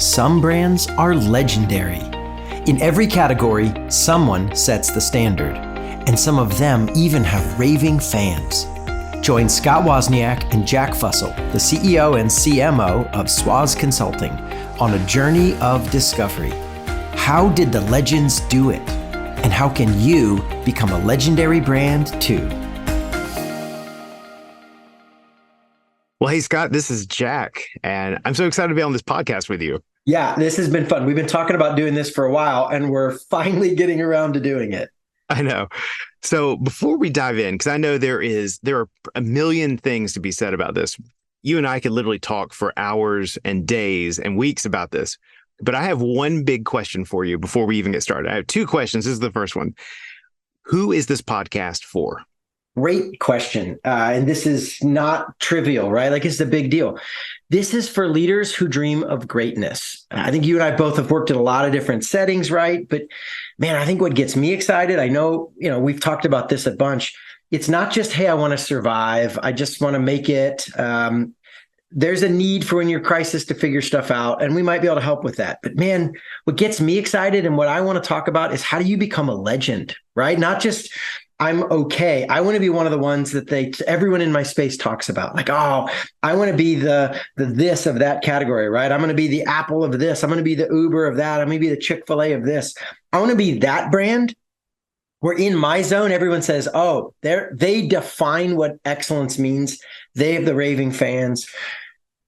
some brands are legendary. In every category, someone sets the standard, and some of them even have raving fans. Join Scott Wozniak and Jack Fussell, the CEO and CMO of Swoz Consulting, on a journey of discovery. How did the legends do it? And how can you become a legendary brand too? Well, hey, Scott, this is Jack, and I'm so excited to be on this podcast with you. Yeah, this has been fun. We've been talking about doing this for a while, and we're finally getting around to doing it. I know. So before we dive in, because I know there are a million things to be said about this. You and I could literally talk for hours and days and weeks about this. But I have one big question for you before we even get started. I have two questions. This is the first one. Who is this podcast for? Great question. And this is not trivial, right? Like, it's a big deal. This is for leaders who dream of greatness. I think you and I both have worked in a lot of different settings, right? But man, I think what gets me excited, I know, we've talked about this a bunch. It's not just, hey, I want to survive. I just want to make it. There's a need for when you're crisis to figure stuff out, and we might be able to help with that. But man, what gets me excited and what I want to talk about is how do you become a legend, right? Not just I'm okay. I want to be one of the ones that everyone in my space talks about. Like, oh, I want to be the this of that category, right? I'm going to be the Apple of this. I'm going to be the Uber of that. I'm going to be the Chick-fil-A of this. I want to be that brand where in my zone, everyone says, oh, they define what excellence means. They have the raving fans.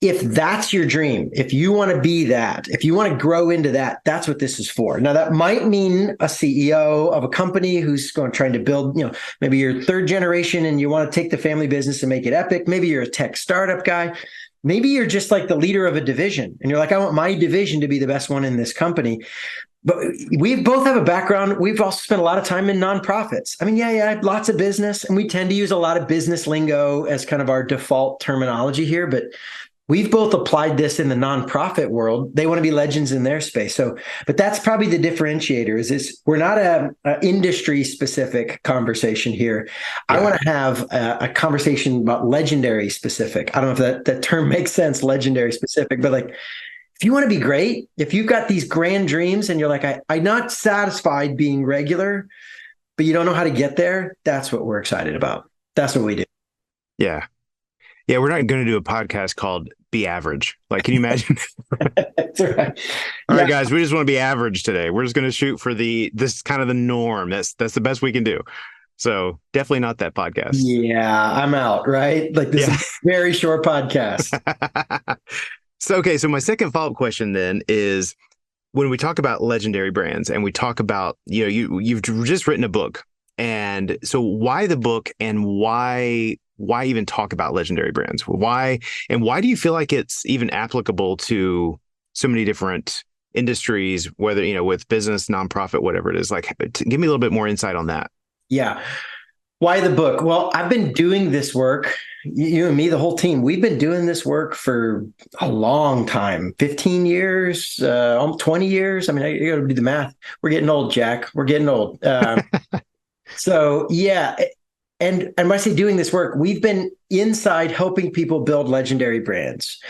If that's your dream, if you want to be that, if you want to grow into that, that's what this is for. Now, that might mean a CEO of a company who's trying to build, maybe you're third generation and you want to take the family business and make it epic. Maybe you're a tech startup guy. Maybe you're just like the leader of a division and you're like, I want my division to be the best one in this company. But we both have a background. We've also spent a lot of time in nonprofits. I mean, yeah, lots of business. And we tend to use a lot of business lingo as kind of our default terminology here. But we've both applied this in the nonprofit world. They want to be legends in their space. But that's probably the differentiator is we're not a industry specific conversation here. Yeah. I want to have a conversation about legendary specific. I don't know if that term makes sense, legendary specific, but like, if you want to be great, if you've got these grand dreams and you're like, I'm not satisfied being regular, but you don't know how to get there, that's what we're excited about. That's what we do. Yeah. Yeah, we're not going to do a podcast called Be Average. Like, can you imagine? That's right. All right, guys, we just want to be average today. We're just going to shoot for this kind of the norm. That's the best we can do. So definitely not that podcast. Yeah, I'm out, right? Like, this is a very short podcast. So my second follow-up question then is, when we talk about legendary brands and we talk about, you've just written a book. And so why the book and why even talk about legendary brands? Why do you feel like it's even applicable to so many different industries, whether, with business, nonprofit, whatever it is? Like, give me a little bit more insight on that. Yeah. Why the book? Well, I've been doing this work, you and me, the whole team, we've been doing this work for a long time, 15 years, almost 20 years. I mean, you got to do the math. We're getting old, Jack. We're getting old. So yeah. And when I say doing this work, we've been inside helping people build legendary brands.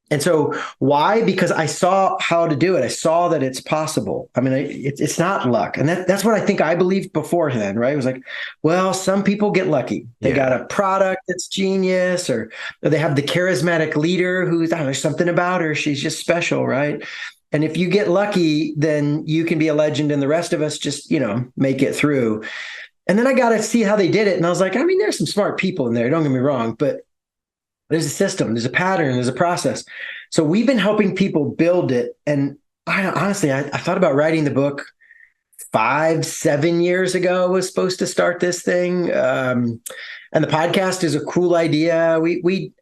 And so why? Because I saw how to do it. I saw that it's possible. I mean, it's not luck. And that's what I think I believed beforehand, right? It was like, well, some people get lucky. They got a product that's genius, or they have the charismatic leader who's, there's something about her. She's just special, right? And if you get lucky, then you can be a legend and the rest of us just, make it through. And then I got to see how they did it. And I was like, I mean, there's some smart people in there. Don't get me wrong, but there's a system, there's a pattern, there's a process. So we've been helping people build it. And I honestly thought about writing the book 5-7 years ago. I was supposed to start this thing. And the podcast is a cool idea.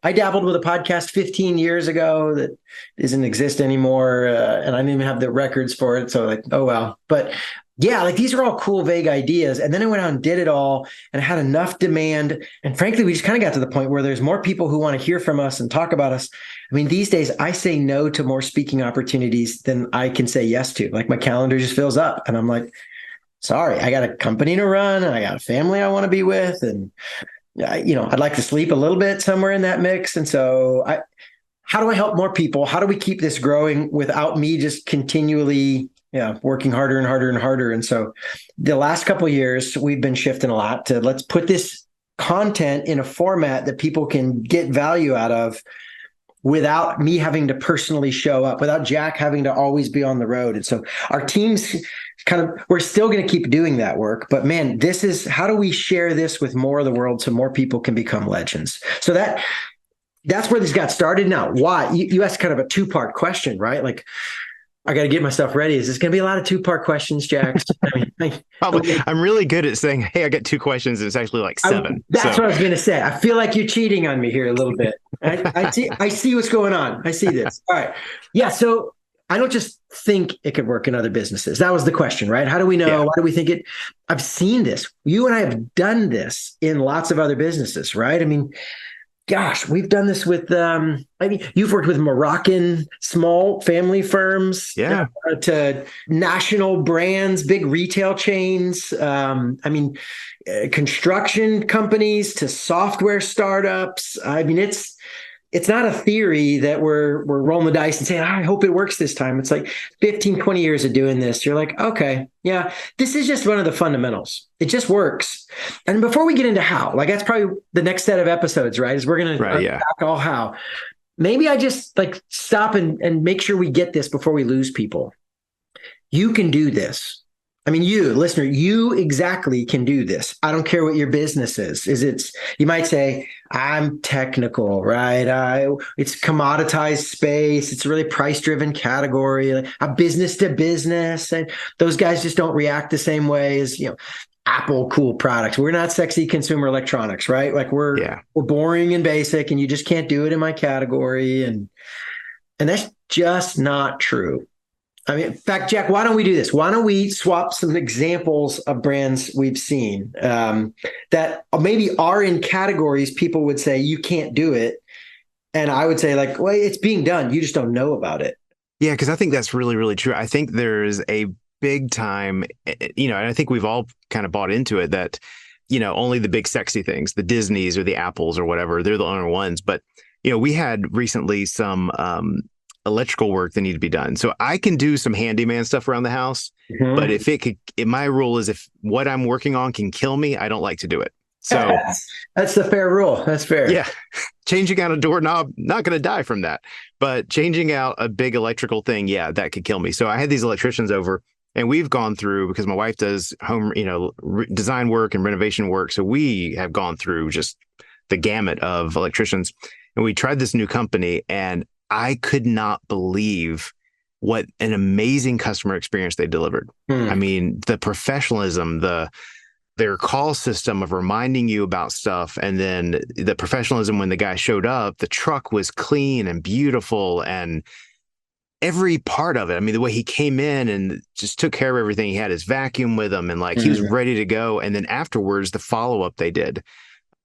I dabbled with a podcast 15 years ago that doesn't exist anymore. And I didn't even have the records for it. So like, oh, well, but yeah, like these are all cool, vague ideas. And then I went out and did it all and had enough demand. And frankly, we just kind of got to the point where there's more people who want to hear from us and talk about us. I mean, these days I say no to more speaking opportunities than I can say yes to. Like, my calendar just fills up and I'm like, sorry, I got a company to run and I got a family I want to be with. And, I'd like to sleep a little bit somewhere in that mix. And so how do I help more people? How do we keep this growing without me just continually working harder and harder and harder? And so the last couple of years, we've been shifting a lot to let's put this content in a format that people can get value out of without me having to personally show up, without Jack having to always be on the road. And so our team's we're still going to keep doing that work, but man, this is, how do we share this with more of the world so more people can become legends? So that's where this got started. Now, why? You asked kind of a two-part question, right? Like, I got to get myself ready. Is this going to be a lot of two-part questions, Jack? Probably. I'm really good at saying, hey, I got 2 questions. And it's actually like 7. That's what I was going to say. I feel like you're cheating on me here a little bit. I see what's going on. I see this. All right. Yeah. So I don't just think it could work in other businesses. That was the question, right? How do we know? Yeah. Why do we think it? I've seen this. You and I have done this in lots of other businesses, right? I mean, gosh, we've done this with, you've worked with Moroccan small family firms to national brands, big retail chains. Construction companies to software startups. I mean, it's not a theory that we're rolling the dice and saying, I hope it works this time. It's like 15, 20 years of doing this. You're like, okay, yeah, this is just one of the fundamentals. It just works. And before we get into how, like that's probably the next set of episodes, right? Is we're going to unpack all how. Maybe I just like stop and make sure we get this before we lose people. You can do this. I mean, you, listener, you exactly can do this. I don't care what your business is. You might say, I'm technical, right? It's commoditized space. It's a really price-driven category, like a business to business. And those guys just don't react the same way as, Apple cool products. We're not sexy consumer electronics, right? Like we're boring and basic and you just can't do it in my category. And that's just not true. I mean, in fact, Jack, why don't we do this? Why don't we swap some examples of brands we've seen that maybe are in categories people would say you can't do it. And I would say like, well, it's being done. You just don't know about it. Yeah, because I think that's really, really true. I think there's a big time, and I think we've all kind of bought into it that, only the big sexy things, the Disneys or the Apples or whatever, they're the only ones. But, we had recently some electrical work that need to be done. So I can do some handyman stuff around the house, but if my rule is if what I'm working on can kill me, I don't like to do it. So that's the fair rule. That's fair. Yeah. Changing out a doorknob, not going to die from that, but changing out a big electrical thing, that could kill me. So I had these electricians over and we've gone through, because my wife does home, design work and renovation work. So we have gone through just the gamut of electricians, and we tried this new company, and I could not believe what an amazing customer experience they delivered. I mean, the professionalism, their call system of reminding you about stuff, and then the professionalism when the guy showed up, the truck was clean and beautiful and every part of it. I mean, the way he came in and just took care of everything. He had his vacuum with him and he was ready to go. And then afterwards, the follow-up they did.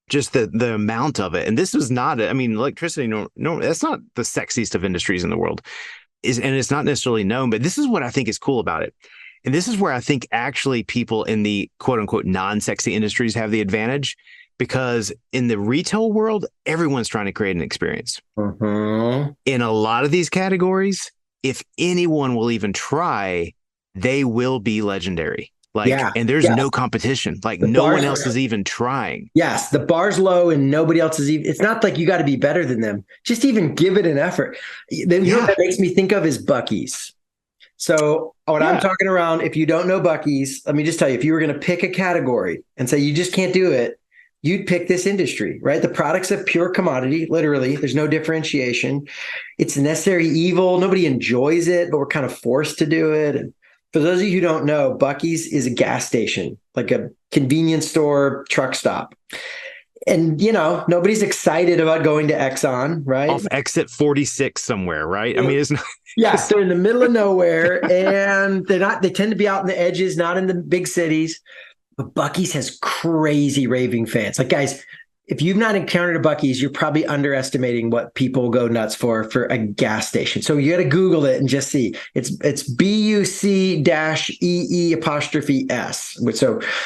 Just the amount of it. And this was not, electricity, no, that's not the sexiest of industries in the world. And it's not necessarily known, but this is what I think is cool about it. And this is where I think actually people in the quote unquote non-sexy industries have the advantage, because in the retail world, everyone's trying to create an experience. In a lot of these categories, if anyone will even try, they will be legendary. And there's no competition. No one else is even trying. Yes, the bar's low and nobody else is even. It's not like you got to be better than them. Just even give it an effort. You know what that makes me think of is Buc-ee's. So what I'm talking around, if you don't know Buc-ee's, let me just tell you, if you were going to pick a category and say you just can't do it, you'd pick this industry, right? The product's a pure commodity, literally. There's no differentiation. It's a necessary evil. Nobody enjoys it, but we're kind of forced to do it. And for those of you who don't know, Buc-ee's is a gas station, like a convenience store, truck stop. And, nobody's excited about going to Exxon, right? Off exit 46 somewhere, right? I mean, it's not. Yes, they're in the middle of nowhere, and they tend to be out in the edges, not in the big cities. But Buc-ee's has crazy raving fans. Like, guys, if you've not encountered a Buc-ee's, you're probably underestimating what people go nuts for a gas station. So you got to Google it and just see. It's BUC-EE''S.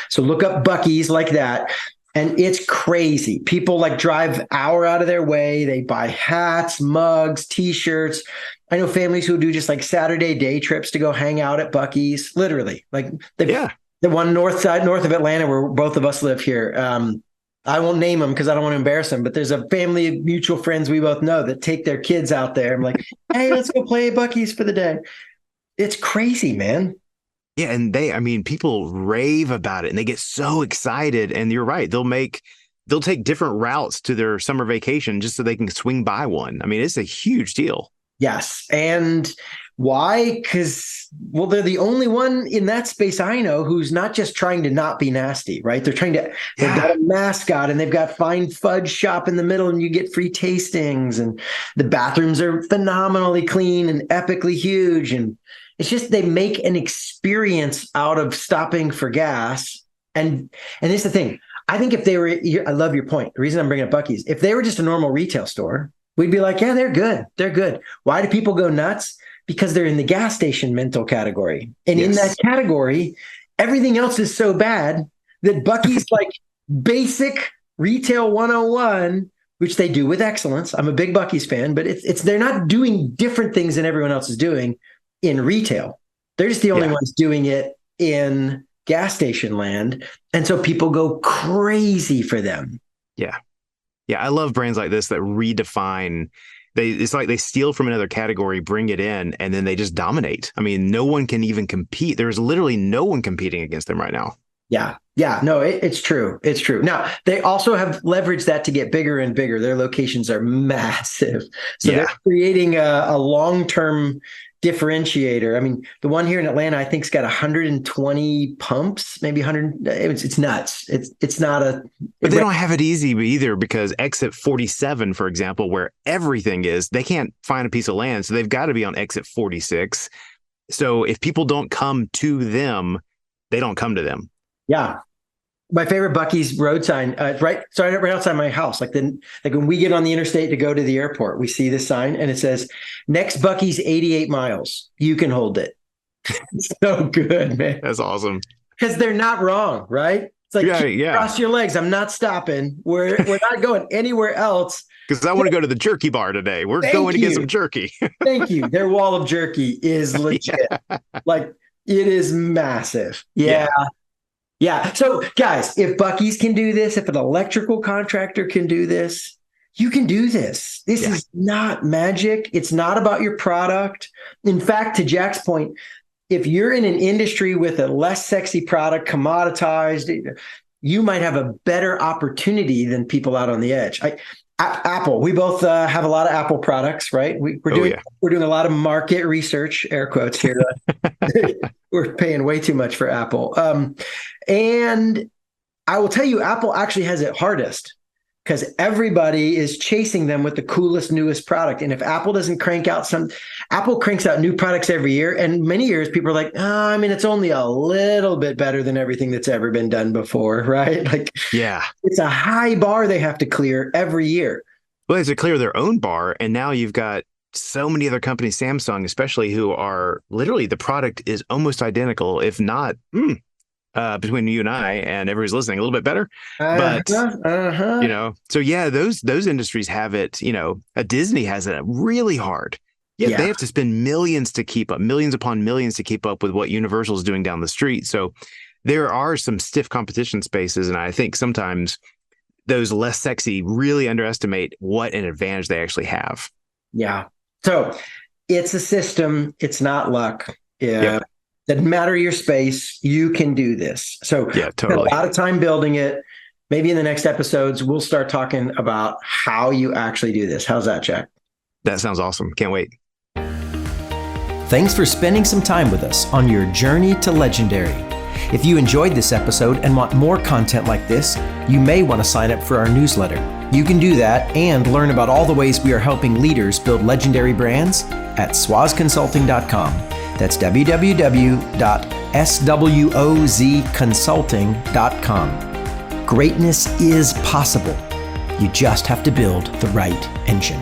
So look up Buc-ee's like that. And it's crazy. People like drive an hour out of their way. They buy hats, mugs, t-shirts. I know families who do just like Saturday day trips to go hang out at Buc-ee's, literally. Like the one north of Atlanta where both of us live here. I won't name them because I don't want to embarrass them, but there's a family of mutual friends we both know that take their kids out there. I'm like, hey, let's go play at Buc-ee's for the day. It's crazy, man. Yeah, and people rave about it and they get so excited. And you're right, they'll take different routes to their summer vacation just so they can swing by one. I mean, it's a huge deal. Yes. And why? Because, well, they're the only one in that space I know who's not just trying to not be nasty, right? They've got a mascot and they've got fine fudge shop in the middle and you get free tastings and the bathrooms are phenomenally clean and epically huge. And it's just, they make an experience out of stopping for gas. And this is the thing. I think if they were, I love your point. The reason I'm bringing up Buc-ee's, if they were just a normal retail store, we'd be like, yeah, they're good. They're good. Why do people go nuts? Because they're in the gas station mental category. And in that category, everything else is so bad that Buc-ee's like basic retail 101, which they do with excellence. I'm a big Buc-ee's fan, but they're not doing different things than everyone else is doing in retail. They're just the only ones doing it in gas station land. And so people go crazy for them. Yeah. Yeah. I love brands like this that redefine. It's like they steal from another category, bring it in, and then they just dominate. I mean, no one can even compete. There's literally no one competing against them right now. Yeah. Yeah. No, it's true. It's true. Now, they also have leveraged that to get bigger and bigger. Their locations are massive. So they're creating a long-term differentiator. I mean, the one here in Atlanta, I think, has got 120 pumps, maybe 100. It's nuts. It's not a. But they don't have it easy either, because exit 47, for example, where everything is, they can't find a piece of land, so they've got to be on exit 46. So if people don't come to them, they don't come to them. Yeah. My favorite Buc-ee's road sign, right outside my house. Like when we get on the interstate to go to the airport, we see this sign and it says, "Next Buc-ee's 88 miles. You can hold it." It's so good, man. That's awesome. Because they're not wrong, right? It's like, cross your legs. I'm not stopping. We're not going anywhere else. Because I want to go to the jerky bar today. We're going to get some jerky. Thank you. Their wall of jerky is legit. Like, it is massive. Yeah. Yeah. So guys, if Buc-ee's can do this, if an electrical contractor can do this, you can do this. This is not magic. It's not about your product. In fact, to Jack's point, if you're in an industry with a less sexy product, commoditized, you might have a better opportunity than people out on the edge. Apple, we both have a lot of Apple products, right? We're doing a lot of market research, air quotes here. We're paying way too much for Apple. And I will tell you, Apple actually has it hardest because everybody is chasing them with the coolest, newest product. And if Apple doesn't Apple cranks out new products every year. And many years people are like, it's only a little bit better than everything that's ever been done before, right? Like, it's a high bar they have to clear every year. Well, they have to clear their own bar. And now you've got so many other companies, Samsung especially, who are literally, the product is almost identical, if not between you and I and everybody's listening, a little bit better. But so those industries have it. A Disney has it really hard. They have to spend millions to keep up, millions upon millions to keep up with what Universal is doing down the street. So there are some stiff competition spaces, and I think sometimes those less sexy really underestimate what an advantage they actually have. Yeah. So it's a system. It's not luck. Yeah. Doesn't matter your space. You can do this. So totally. A lot of time building it. Maybe in the next episodes, we'll start talking about how you actually do this. How's that, Jack? That sounds awesome. Can't wait. Thanks for spending some time with us on your journey to legendary. If you enjoyed this episode and want more content like this, you may want to sign up for our newsletter. You can do that and learn about all the ways we are helping leaders build legendary brands at swozconsulting.com. That's www.swozconsulting.com. Greatness is possible. You just have to build the right engine.